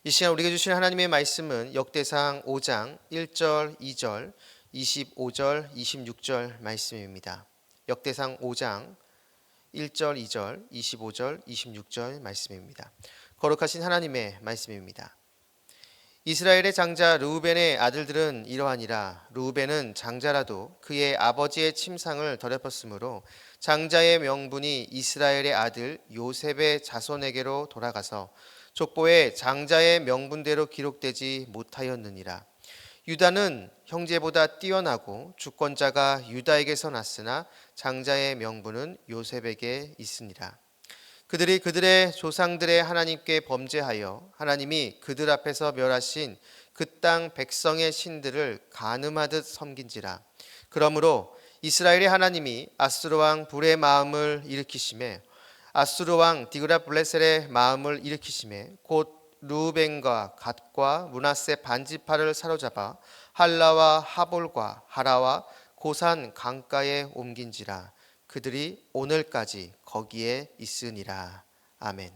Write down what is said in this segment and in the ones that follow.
이 시간 우리에게 주신 하나님의 말씀은 역대상 5장 1절, 2절, 25절, 26절 말씀입니다. 역대상 5장 1절, 2절, 25절, 26절 말씀입니다. 거룩하신 하나님의 말씀입니다. 이스라엘의 장자 르우벤의 아들들은 이러하니라. 르우벤은 장자라도 그의 아버지의 침상을 더럽혔으므로 장자의 명분이 이스라엘의 아들 요셉의 자손에게로 돌아가서 족보에 장자의 명분대로 기록되지 못하였느니라. 유다는 형제보다 뛰어나고 주권자가 유다에게서 났으나 장자의 명분은 요셉에게 있으니라. 그들이 그들의 조상들의 하나님께 범죄하여 하나님이 그들 앞에서 멸하신 그 땅 백성의 신들을 간음하듯 섬긴지라. 그러므로 이스라엘의 하나님이 아수르 왕 불의 마음을 일으키심에 아수르 왕 디그라블레셀의 마음을 일으키심에 곧 르우벤과 갓과 므낫세 반지파를 사로잡아 할라와 하볼과 하라와 고산 강가에 옮긴지라. 그들이 오늘까지 거기에 있으니라. 아멘.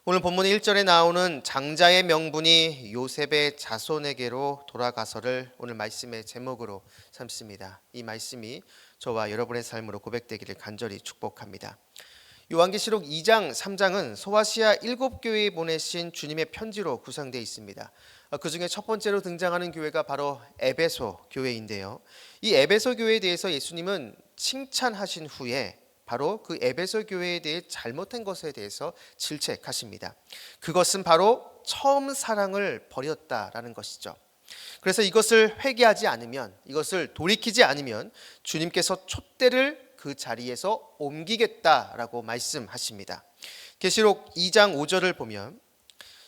오늘 본문 1절에 나오는 장자의 명분이 요셉의 자손에게로 돌아가서를 오늘 말씀의 제목으로 삼습니다. 이 말씀이 저와 여러분의 삶으로 고백되기를 간절히 축복합니다. 요한계시록 2장, 3장은 소아시아 7교회에 보내신 주님의 편지로 구성되어 있습니다. 그 중에 첫 번째로 등장하는 교회가 바로 에베소 교회인데요. 이 에베소 교회에 대해서 예수님은 칭찬하신 후에 바로 그 에베소 교회에 대해 잘못한 것에 대해서 질책하십니다. 그것은 바로 처음 사랑을 버렸다라는 것이죠. 그래서 이것을 회개하지 않으면, 이것을 돌이키지 않으면 주님께서 촛대를 그 자리에서 옮기겠다라고 말씀하십니다. 계시록 2장 5절을 보면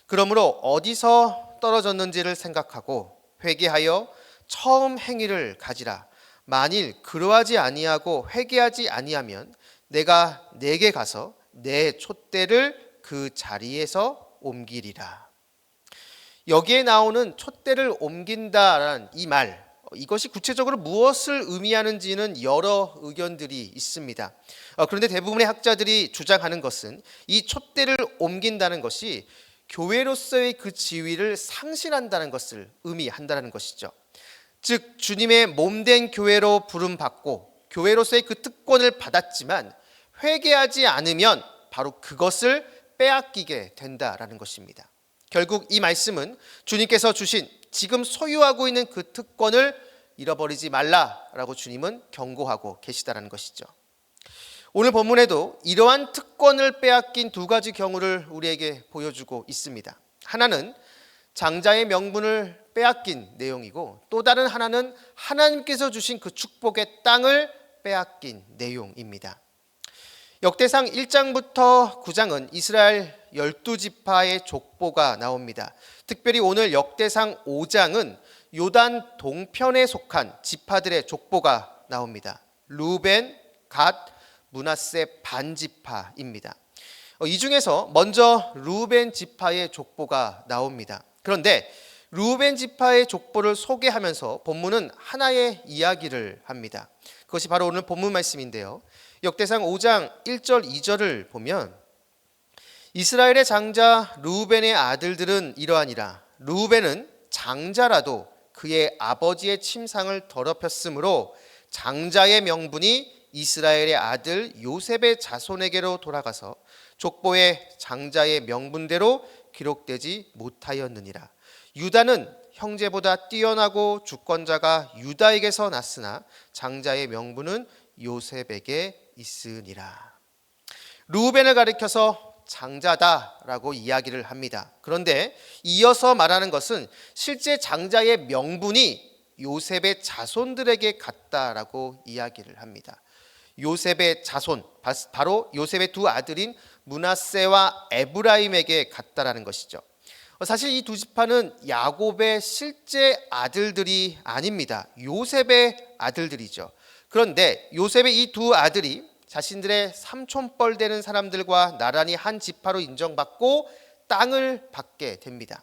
그러므로 어디서 떨어졌는지를 생각하고 회개하여 처음 행위를 가지라. 만일 그러하지 아니하고 회개하지 아니하면 내가 내게 가서 내 촛대를 그 자리에서 옮기리라. 여기에 나오는 촛대를 옮긴다라는 이 말, 이것이 구체적으로 무엇을 의미하는지는 여러 의견들이 있습니다. 그런데 대부분의 학자들이 주장하는 것은 이 촛대를 옮긴다는 것이 교회로서의 그 지위를 상실한다는 것을 의미한다는 것이죠. 즉 주님의 몸된 교회로 부름받고 교회로서의 그 특권을 받았지만 회개하지 않으면 바로 그것을 빼앗기게 된다라는 것입니다. 결국 이 말씀은 주님께서 주신 지금 소유하고 있는 그 특권을 잃어버리지 말라라고 주님은 경고하고 계시다는 것이죠. 오늘 본문에도 이러한 특권을 빼앗긴 두 가지 경우를 우리에게 보여주고 있습니다. 하나는 장자의 명분을 빼앗긴 내용이고 또 다른 하나는 하나님께서 주신 그 축복의 땅을 빼앗긴 내용입니다. 역대상 1장부터 9장은 이스라엘 12지파의 족보가 나옵니다. 특별히 오늘 역대상 5장은 요단 동편에 속한 지파들의 족보가 나옵니다. 르우벤, 갓, 므낫세 반지파입니다. 이 중에서 먼저 르우벤 지파의 족보가 나옵니다. 그런데 르우벤 지파의 족보를 소개하면서 본문은 하나의 이야기를 합니다. 그것이 바로 오늘 본문 말씀인데요. 역대상 5장 1절 2절을 보면 이스라엘의 장자 르우벤의 아들들은 이러하니라. 르우벤은 장자라도 그의 아버지의 침상을 더럽혔으므로 장자의 명분이 이스라엘의 아들 요셉의 자손에게로 돌아가서 족보에 장자의 명분대로 기록되지 못하였느니라. 유다는 형제보다 뛰어나고 주권자가 유다에게서 났으나 장자의 명분은 요셉에게 있으니라. 르우벤을 가리켜서 장자다라고 이야기를 합니다. 그런데 이어서 말하는 것은 실제 장자의 명분이 요셉의 자손들에게 갔다라고 이야기를 합니다. 요셉의 자손, 바로 요셉의 두 아들인 므낫세와 에브라임에게 갔다라는 것이죠. 사실 이 두 지파는 야곱의 실제 아들들이 아닙니다. 요셉의 아들들이죠. 그런데 요셉의 이 두 아들이 자신들의 삼촌뻘 되는 사람들과 나란히 한 지파로 인정받고 땅을 받게 됩니다.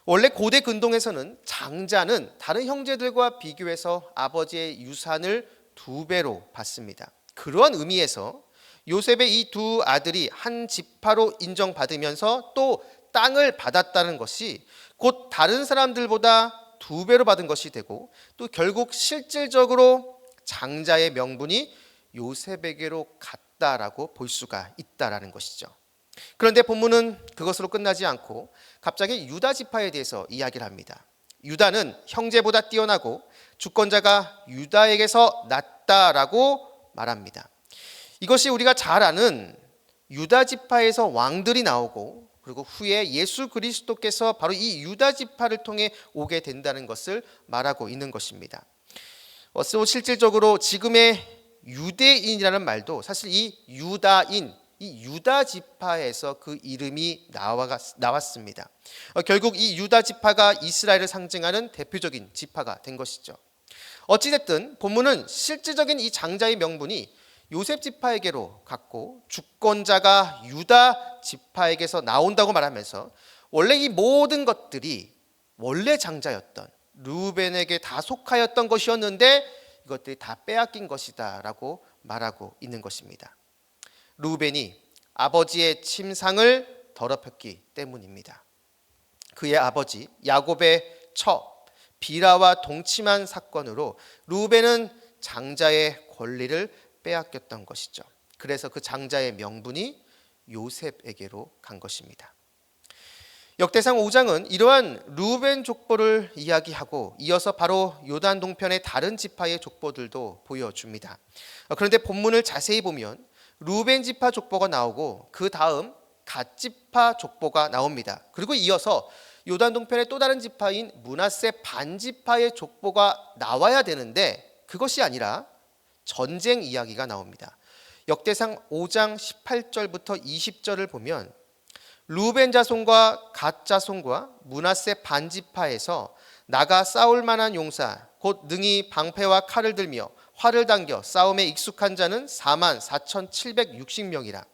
원래 고대 근동에서는 장자는 다른 형제들과 비교해서 아버지의 유산을 2배로 받습니다. 그러한 의미에서 요셉의 이 두 아들이 한 지파로 인정받으면서 또 땅을 받았다는 것이 곧 다른 사람들보다 2배로 받은 것이 되고, 또 결국 실질적으로 장자의 명분이 요셉에게로 갔다라고 볼 수가 있다라는 것이죠. 그런데 본문은 그것으로 끝나지 않고 갑자기 유다 지파에 대해서 이야기를 합니다. 유다는 형제보다 뛰어나고 주권자가 유다에게서 낫다라고 말합니다. 이것이 우리가 잘 아는 유다 지파에서 왕들이 나오고, 그리고 후에 예수 그리스도께서 바로 이 유다 지파를 통해 오게 된다는 것을 말하고 있는 것입니다. 실질적으로 지금의 유대인이라는 말도 사실 이 유다인, 이 유다 지파에서 그 이름이 나왔습니다. 결국 이 유다 지파가 이스라엘을 상징하는 대표적인 지파가 된 것이죠. 어찌됐든 본문은 실질적인 이 장자의 명분이 요셉 지파에게로 갔고 주권자가 유다 지파에게서 나온다고 말하면서, 원래 이 모든 것들이 원래 장자였던 르우벤에게 다 속하였던 것이었는데 이것들이 다 빼앗긴 것이다 라고 말하고 있는 것입니다. 르우벤이 아버지의 침상을 더럽혔기 때문입니다. 그의 아버지 야곱의 처 비라와 동침한 사건으로 르우벤은 장자의 권리를 빼앗겼던 것이죠. 그래서 그 장자의 명분이 요셉에게로 간 것입니다. 역대상 5장은 이러한 르우벤 족보를 이야기하고 이어서 바로 요단 동편의 다른 지파의 족보들도 보여줍니다. 그런데 본문을 자세히 보면 르우벤 지파 족보가 나오고 그 다음 갓 지파 족보가 나옵니다. 그리고 이어서 요단 동편의 또 다른 지파인 므낫세 반 지파의 족보가 나와야 되는데 그것이 아니라 전쟁 이야기가 나옵니다. 역대상 5장 18절부터 20절을 보면 르우벤 자손과 갓 자손과 므낫세 반 지파에서 나가 싸울 만한 용사 곧 능히 방패와 칼을 들며 활을 당겨 싸움에 익숙한 자는 44,760명이라.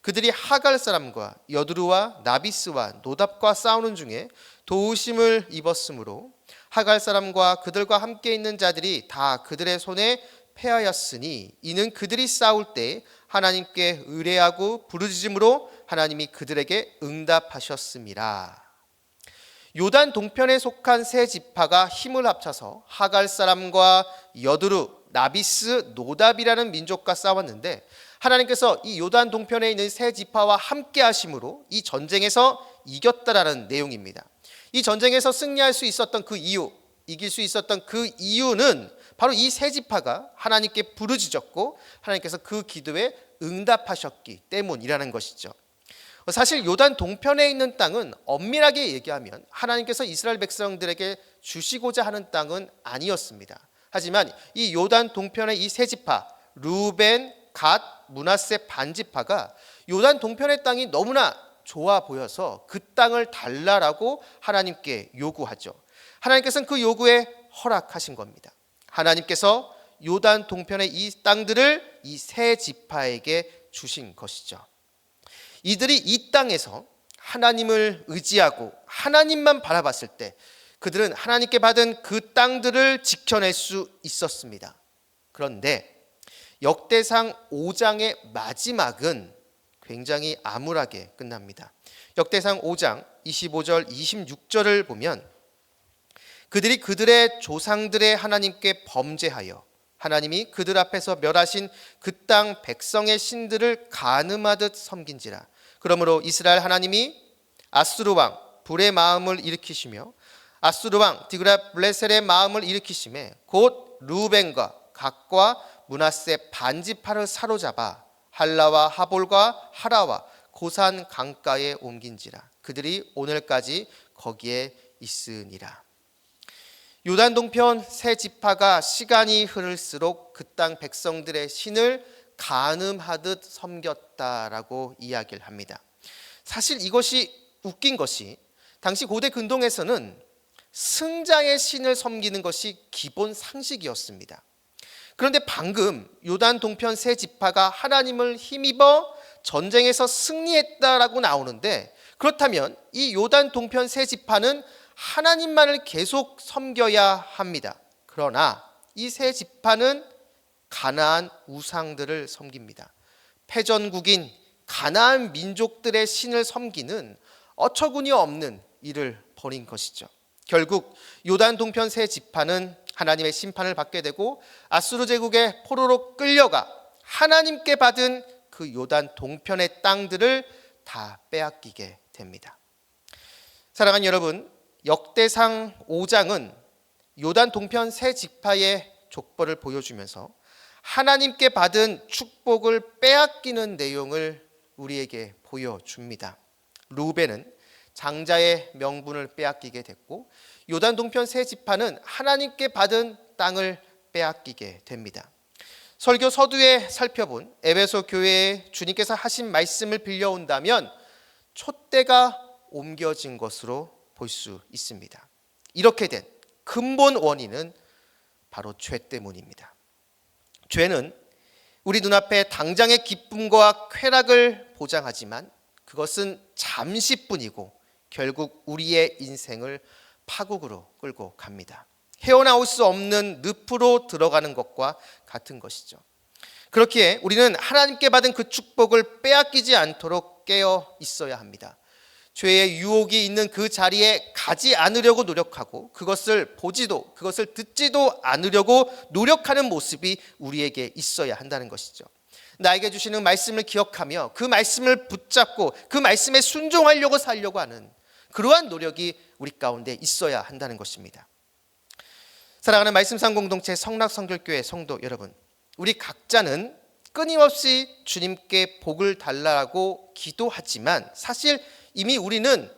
그들이 하갈 사람과 여두루와 나비스와 노답과 싸우는 중에 도우심을 입었으므로 하갈 사람과 그들과 함께 있는 자들이 다 그들의 손에 패하였으니 이는 그들이 싸울 때 하나님께 의뢰하고 부르짖음으로 하나님이 그들에게 응답하셨음이라. 요단 동편에 속한 세 지파가 힘을 합쳐서 하갈 사람과 여두루, 나비스, 노답이라는 민족과 싸웠는데 하나님께서 이 요단 동편에 있는 세 지파와 함께 하심으로 이 전쟁에서 이겼다라는 내용입니다. 이 전쟁에서 승리할 수 있었던 그 이유, 이길 수 있었던 그 이유는 바로 이 세 지파가 하나님께 부르짖었고 하나님께서 그 기도에 응답하셨기 때문이라는 것이죠. 사실 요단 동편에 있는 땅은 엄밀하게 얘기하면 하나님께서 이스라엘 백성들에게 주시고자 하는 땅은 아니었습니다. 하지만 이 요단 동편의 이 세 지파 르우벤, 갓, 므낫세 반 지파가 요단 동편의 땅이 너무나 좋아 보여서 그 땅을 달라라고 하나님께 요구하죠. 하나님께서는 그 요구에 허락하신 겁니다. 하나님께서 요단 동편의 이 땅들을 이 세 지파에게 주신 것이죠. 이들이 이 땅에서 하나님을 의지하고 하나님만 바라봤을 때 그들은 하나님께 받은 그 땅들을 지켜낼 수 있었습니다. 그런데 역대상 5장의 마지막은 굉장히 암울하게 끝납니다. 역대상 5장 25절 26절을 보면 그들이 그들의 조상들의 하나님께 범죄하여 하나님이 그들 앞에서 멸하신 그 땅 백성의 신들을 간음하듯 섬긴지라. 그러므로 이스라엘 하나님이 아수르 왕 불의 마음을 일으키시며 아수르 왕 디그라블레셀의 마음을 일으키심에 곧 르우벤과 갓과 므낫세 반 지파를 사로잡아 할라와 하볼과 하라와 고산 강가에 옮긴지라. 그들이 오늘까지 거기에 있으니라. 요단 동편 세 지파가 시간이 흐를수록 그 땅 백성들의 신을 간음하듯 섬겼다라고 이야기를 합니다. 사실 이것이 웃긴 것이 당시 고대 근동에서는 승자의 신을 섬기는 것이 기본 상식이었습니다. 그런데 방금 요단 동편 세 지파가 하나님을 힘입어 전쟁에서 승리했다라고 나오는데, 그렇다면 이 요단 동편 세 지파는 하나님만을 계속 섬겨야 합니다. 그러나 이 세 지파는 가나안 우상들을 섬깁니다. 패전국인 가나안 민족들의 신을 섬기는 어처구니 없는 일을 벌인 것이죠. 결국 요단 동편 세 지파는 하나님의 심판을 받게 되고 아수르 제국의 포로로 끌려가 하나님께 받은 그 요단 동편의 땅들을 다 빼앗기게 됩니다. 사랑하는 여러분, 역대상 5장은 요단 동편 세 지파의 족보를 보여주면서 하나님께 받은 축복을 빼앗기는 내용을 우리에게 보여줍니다. 루벤은 장자의 명분을 빼앗기게 됐고 요단 동편 세 지파는 하나님께 받은 땅을 빼앗기게 됩니다. 설교 서두에 살펴본 에베소 교회에 주님께서 하신 말씀을 빌려온다면 촛대가 옮겨진 것으로 볼 수 있습니다. 이렇게 된 근본 원인은 바로 죄 때문입니다. 죄는 우리 눈앞에 당장의 기쁨과 쾌락을 보장하지만 그것은 잠시뿐이고 결국 우리의 인생을 파국으로 끌고 갑니다. 헤어나올 수 없는 늪으로 들어가는 것과 같은 것이죠. 그렇기에 우리는 하나님께 받은 그 축복을 빼앗기지 않도록 깨어 있어야 합니다. 죄의 유혹이 있는 그 자리에 가지 않으려고 노력하고 그것을 보지도 그것을 듣지도 않으려고 노력하는 모습이 우리에게 있어야 한다는 것이죠. 나에게 주시는 말씀을 기억하며 그 말씀을 붙잡고 그 말씀에 순종하려고 살려고 하는 그러한 노력이 우리 가운데 있어야 한다는 것입니다. 사랑하는 말씀상 공동체 성락성결교회 성도 여러분, 우리 각자는 끊임없이 주님께 복을 달라고 기도하지만 사실 이미 우리는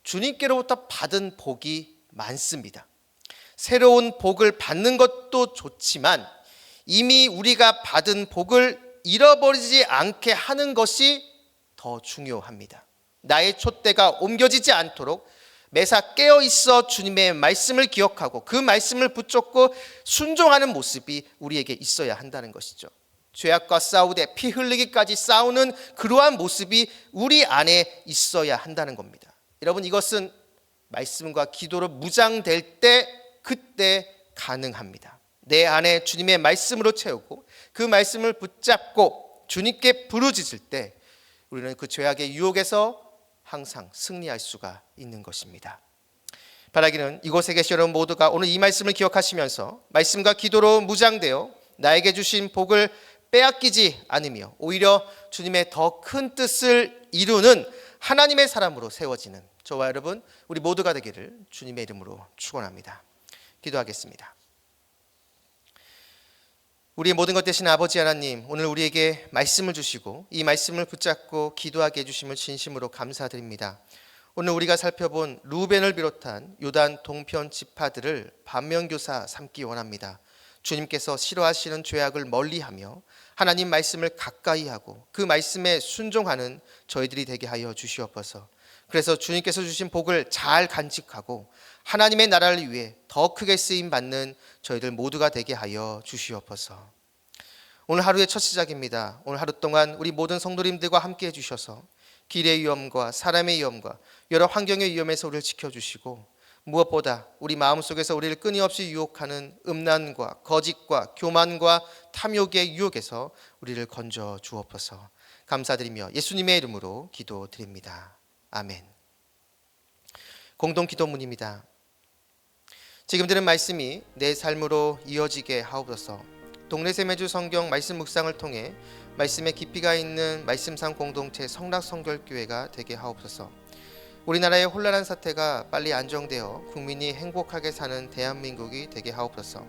주님께로부터 받은 복이 많습니다. 새로운 복을 받는 것도 좋지만 이미 우리가 받은 복을 잃어버리지 않게 하는 것이 더 중요합니다. 나의 촛대가 옮겨지지 않도록 매사 깨어있어 주님의 말씀을 기억하고 그 말씀을 붙잡고 순종하는 모습이 우리에게 있어야 한다는 것이죠. 죄악과 싸우되 피 흘리기까지 싸우는 그러한 모습이 우리 안에 있어야 한다는 겁니다. 여러분, 이것은 말씀과 기도로 무장될 때 그때 가능합니다. 내 안에 주님의 말씀으로 채우고 그 말씀을 붙잡고 주님께 부르짖을 때 우리는 그 죄악의 유혹에서 항상 승리할 수가 있는 것입니다. 바라기는 이곳에 계신 여러분 모두가 오늘 이 말씀을 기억하시면서 말씀과 기도로 무장되어 나에게 주신 복을 빼앗기지 않으며 오히려 주님의 더 큰 뜻을 이루는 하나님의 사람으로 세워지는 저와 여러분 우리 모두가 되기를 주님의 이름으로 축원합니다. 기도하겠습니다. 우리의 모든 것 되신 아버지 하나님, 오늘 우리에게 말씀을 주시고 이 말씀을 붙잡고 기도하게 해주심을 진심으로 감사드립니다. 오늘 우리가 살펴본 루벤을 비롯한 요단 동편 지파들을 반면교사 삼기 원합니다. 주님께서 싫어하시는 죄악을 멀리하며 하나님 말씀을 가까이 하고 그 말씀에 순종하는 저희들이 되게 하여 주시옵소서. 그래서 주님께서 주신 복을 잘 간직하고 하나님의 나라를 위해 더 크게 쓰임 받는 저희들 모두가 되게 하여 주시옵소서. 오늘 하루의 첫 시작입니다. 오늘 하루 동안 우리 모든 성도님들과 함께 해주셔서 길의 위험과 사람의 위험과 여러 환경의 위험에서 우리를 지켜주시고 무엇보다 우리 마음속에서 우리를 끊임없이 유혹하는 음란과 거짓과 교만과 탐욕의 유혹에서 우리를 건져 주옵소서. 감사드리며 예수님의 이름으로 기도드립니다. 아멘. 공동 기도문입니다. 지금 들은 말씀이 내 삶으로 이어지게 하옵소서. 동네세 매주 성경 말씀 묵상을 통해 말씀의 깊이가 있는 말씀상 공동체 성락성결교회가 되게 하옵소서. 우리나라의 혼란한 사태가 빨리 안정되어 국민이 행복하게 사는 대한민국이 되게 하옵소서.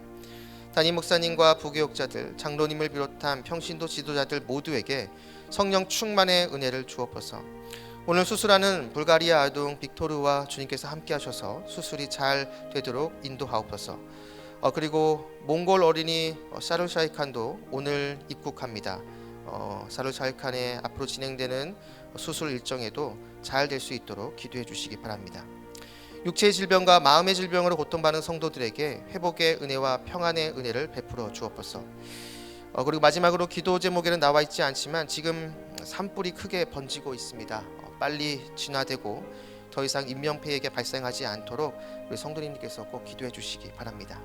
담임 목사님과 부교육자들, 장로님을 비롯한 평신도 지도자들 모두에게 성령 충만의 은혜를 주옵소서. 오늘 수술하는 불가리아 아동 빅토르와 주님께서 함께 하셔서 수술이 잘 되도록 인도하옵소서. 그리고 몽골 어린이 사르샤이칸도 오늘 입국합니다. 사르샤이칸의 앞으로 진행되는 수술 일정에도 잘 될 수 있도록 기도해 주시기 바랍니다. 육체의 질병과 마음의 질병으로 고통받는 성도들에게 회복의 은혜와 평안의 은혜를 베풀어 주옵소서. 그리고 마지막으로 기도 제목에는 나와 있지 않지만 지금 산불이 크게 번지고 있습니다. 빨리 진화되고 더 이상 인명피해가 발생하지 않도록 우리 성도님께서 꼭 기도해 주시기 바랍니다.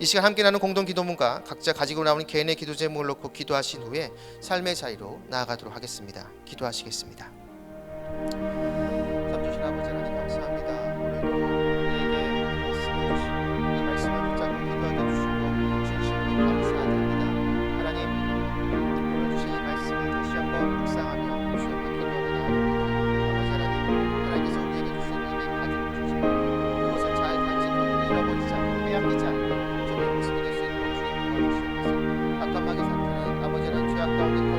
이 시간 함께 나눈 공동 기도문과 각자 가지고 나오는 개인의 기도 제목을 놓고 기도하신 후에 삶의 자리로 나아가도록 하겠습니다. 기도하시겠습니다. 가운데